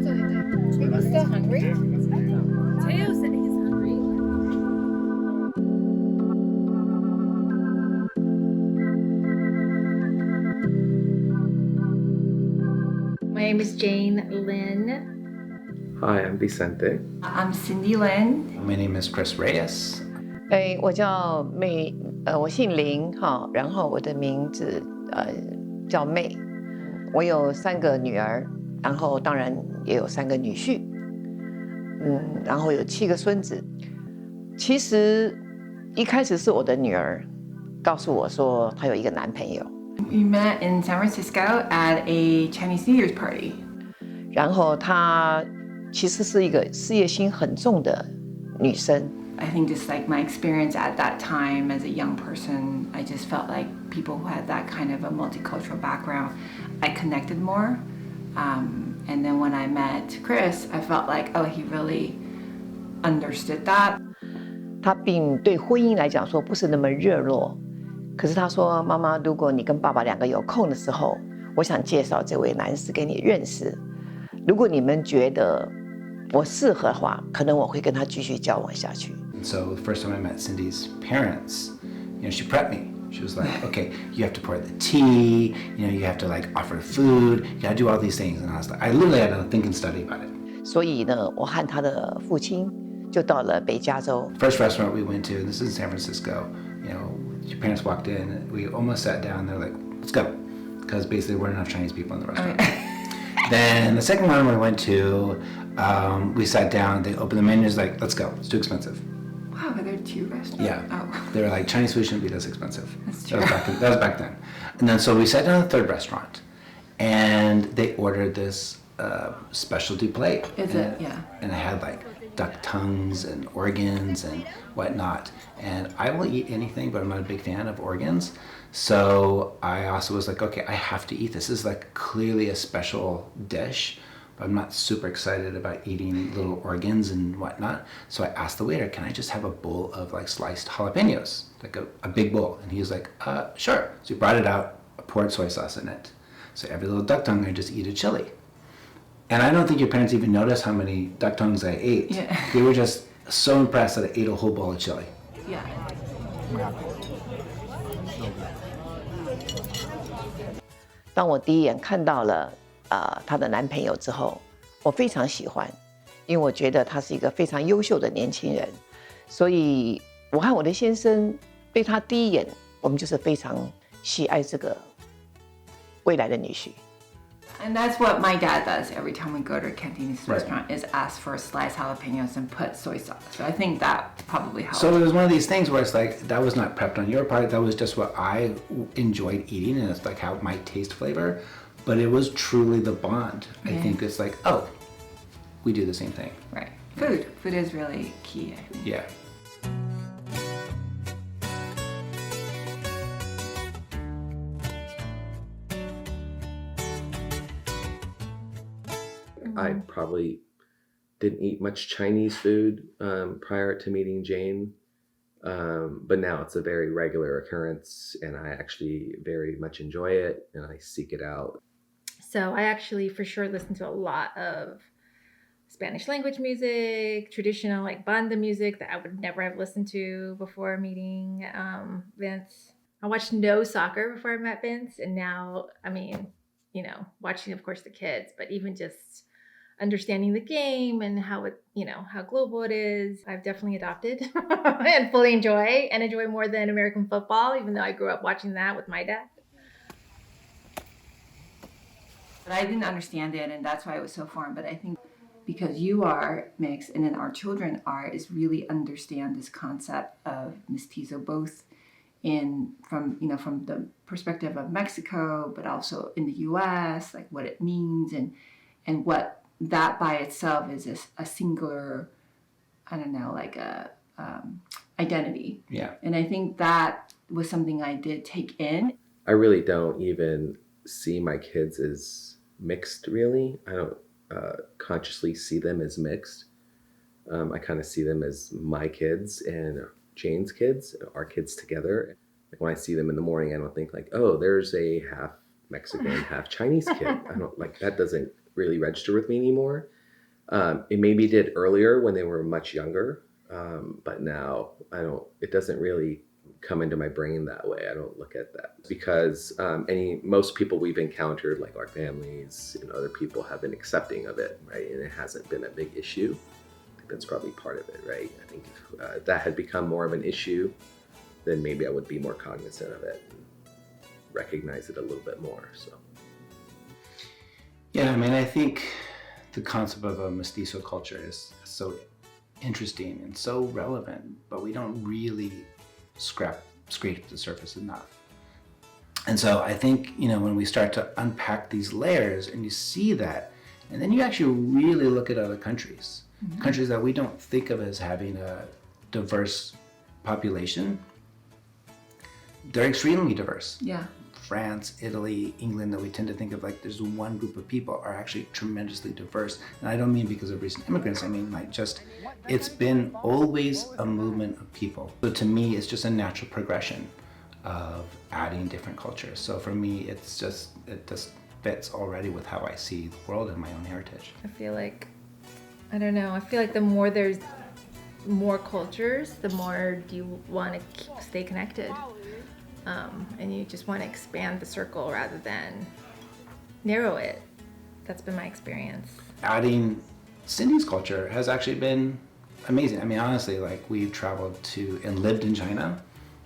Are you still hungry? Teo said he's hungry. My name is Jane Lynn. Hi, I'm Vicente. I'm Cindy Lin. My name is Chris Reyes. 我叫妹，我姓林哈，然后我的名字叫妹。我有3个女儿，然后当然也有3个女婿，然后有7个孙子。其实一开始是我的女儿告诉我说她有一个男朋友。We met in San Francisco at a Chinese New Year's party. 然后她其实是一个事业心很重的女生。I think just like my experience at that time as a young person, I just felt like people who had that kind of a multicultural background, I connected more. And then when I met Chris, I felt like, oh, he really understood that. 他并对婚姻来讲说不是那么热络，可是他说：“妈妈，如果你跟爸爸2个有空的时候，我想介绍这位男士给你认识。如果你们觉得我适合的话，可能我会跟他继续交往下去。” So the first time I met Cindy's parents, she prepped me. She was like, okay, you have to pour the tea, you have to like offer food, you gotta do all these things. And I was like, I literally had to think and study about it. 所以呢，我和他的父亲就到了北加州。First restaurant we went to, this is in San Francisco, your parents walked in, we almost sat down, they're like, let's go. Because basically there weren't enough Chinese people in the restaurant. Then the second one we went to, we sat down, they opened the menus, like, let's go, it's too expensive. Wow, are there 2 restaurants? Yeah. Oh. They were like, Chinese food shouldn't be this expensive. That's true. That was back then. And then so we sat down at the 3rd restaurant, and they ordered this specialty plate. Is it? Yeah. And it had like duck tongues and organs and whatnot. And I will eat anything, but I'm not a big fan of organs. So I also was like, okay, I have to eat this. This is like clearly a special dish. But I'm not super excited about eating little organs and whatnot. So I asked the waiter, can I just have a bowl of like sliced jalapenos? Like a big bowl. And he was like, sure. So he brought it out, poured soy sauce in it. So every little duck tongue I just eat a chili. And I don't think your parents even noticed how many duck tongues I ate. Yeah. They were just so impressed that I ate a whole bowl of chili. Yeah. 当我第一眼看到了她的男朋友之后，我非常喜欢，因为我觉得他是一个非常优秀的年轻人，所以我和我的先生对他第一眼，我们就是非常喜爱这个未来的女婿。And that's what my dad does every time we go to a Cantonese Right. restaurant is ask for sliced jalapenos and put soy sauce. So I think that probably helped. So it was one of these things where it's like, that was not prepped on your part, that was just what I enjoyed eating, and it's like how it might taste flavor, but it was truly the bond. I think it's like, oh, we do the same thing. Right. Food. Food is really key, I think. Yeah. I probably didn't eat much Chinese food prior to meeting Jane, but now it's a very regular occurrence, and I actually very much enjoy it, and I seek it out. So I actually for sure listen to a lot of Spanish language music, traditional like banda music that I would never have listened to before meeting Vince. I watched no soccer before I met Vince, and now, I mean, watching, of course, the kids, but even just understanding the game and how it, how global it is, I've definitely adopted and fully enjoy more than American football, even though I grew up watching that with my dad. But I didn't understand it, and that's why it was so foreign. But I think because you are mixed, and then our children are, is really understand this concept of mestizo, both from the perspective of Mexico, but also in the U.S., like what it means and what that by itself is a singular, I don't know, like a identity. Yeah. And I think that was something I did take in. I really don't even see my kids as mixed, really. I don't consciously see them as mixed. I kind of see them as my kids and Jane's kids, our kids together. Like when I see them in the morning, I don't think like, oh, there's a half Mexican, half Chinese kid. I don't like that doesn't really register with me anymore. It maybe did earlier when they were much younger, but now it doesn't really come into my brain that way. I don't look at that because most people we've encountered, like our families and other people, have been accepting of it, right? And it hasn't been a big issue. I think that's probably part of it, right? I think if that had become more of an issue, then maybe I would be more cognizant of it and recognize it a little bit more. So. Yeah, I mean, I think the concept of a mestizo culture is so interesting and so relevant, but we don't really scrape the surface enough. And so I think, when we start to unpack these layers and you see that, and then you actually really look at other countries, countries that we don't think of as having a diverse population, they're extremely diverse. Yeah. France, Italy, England, that we tend to think of like there's one group of people, are actually tremendously diverse. And I don't mean because of recent immigrants, I mean it's been always a movement of people. So to me, it's just a natural progression of adding different cultures. So for me, it just fits already with how I see the world and my own heritage. I feel like the more there's more cultures, the more you want to stay connected. And you just want to expand the circle rather than narrow it. That's been my experience. Adding Cindy's culture has actually been amazing. I mean, honestly, we've traveled to and lived in China.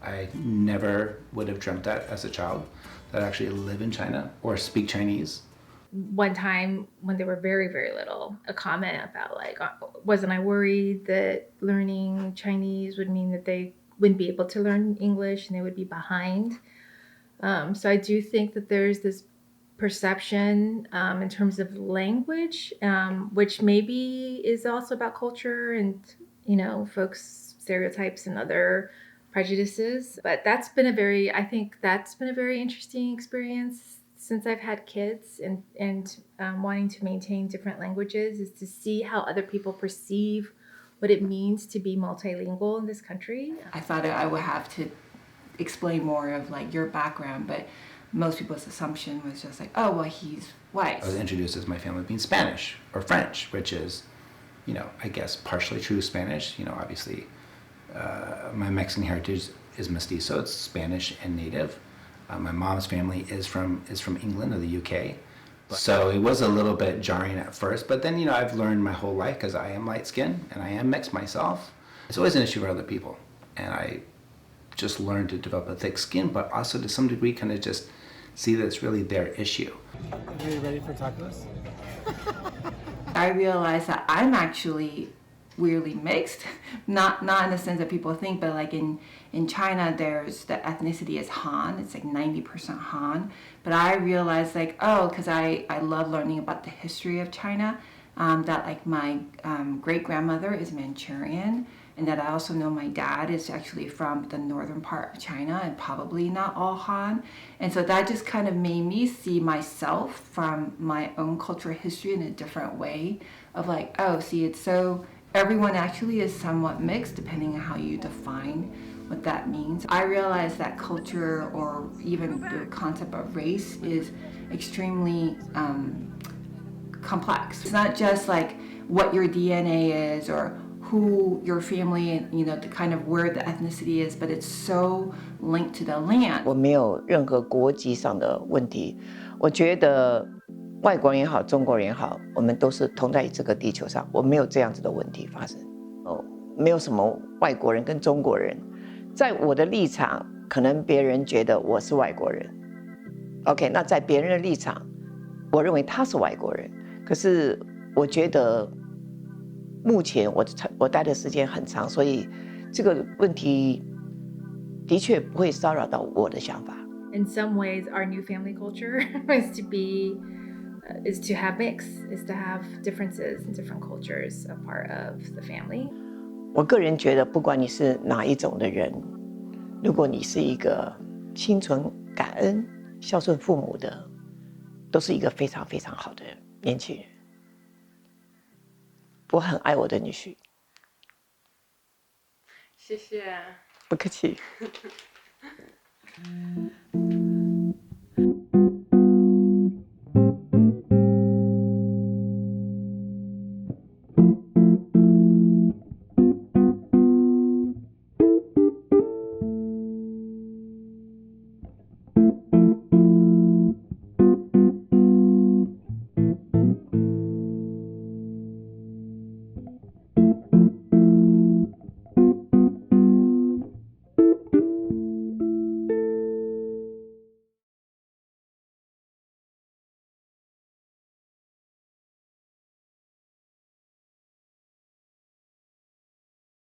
I never would have dreamt that as a child, that I actually live in China or speak Chinese. One time when they were very, very little, a comment about wasn't I worried that learning Chinese would mean that they wouldn't be able to learn English and they would be behind. So I do think that there's this perception in terms of language, which maybe is also about culture and, folks' stereotypes and other prejudices. But that's been a very interesting experience since I've had kids and wanting to maintain different languages, is to see how other people perceive what it means to be multilingual in this country. I thought I would have to explain more of your background, but most people's assumption was just oh, well, he's white. I was introduced as my family being Spanish or French, which is, I guess partially true Spanish. Obviously, my Mexican heritage is mestizo. It's Spanish and native. My mom's family is from England or the UK. So it was a little bit jarring at first, but then, I've learned my whole life, because I am light skinned and I am mixed myself. It's always an issue for other people. And I just learned to develop a thick skin, but also to some degree kind of just see that it's really their issue. Are you ready for tacos? I realized that I'm actually weirdly mixed, not in the sense that people think, but in China, there's the ethnicity is Han. It's 90% Han. But I realized because I love learning about the history of China, that my great grandmother is Manchurian, and that I also know my dad is actually from the northern part of China and probably not all Han. And so that just kind of made me see myself from my own cultural history in a different way of it's so everyone actually is somewhat mixed depending on how you define what that means. I realized that culture, or even the concept of race, is extremely complex. It's not just what your DNA is or who your family, the kind of where the ethnicity is, but it's so linked to the land. 我没有任何国籍上的问题，我觉得外国人也好，中国人也好，我们都是同在这个地球上，我没有这样子的问题发生。没有什么外国人跟中国人，在我的立场，可能别人觉得我是外国人 ，OK， 那在别人的立场，我认为他是外国人。可是我觉得目前我待的时间很长，所以这个问题的确不会骚扰到我的想法。In some ways, our new family culture is to have mix, is to have differences and different cultures a part of the family. 我个人觉得，不管你是哪一种的人，如果你是一个心存感恩、孝顺父母的，都是一个非常非常好的年轻人。我很爱我的女婿。谢谢。不客气。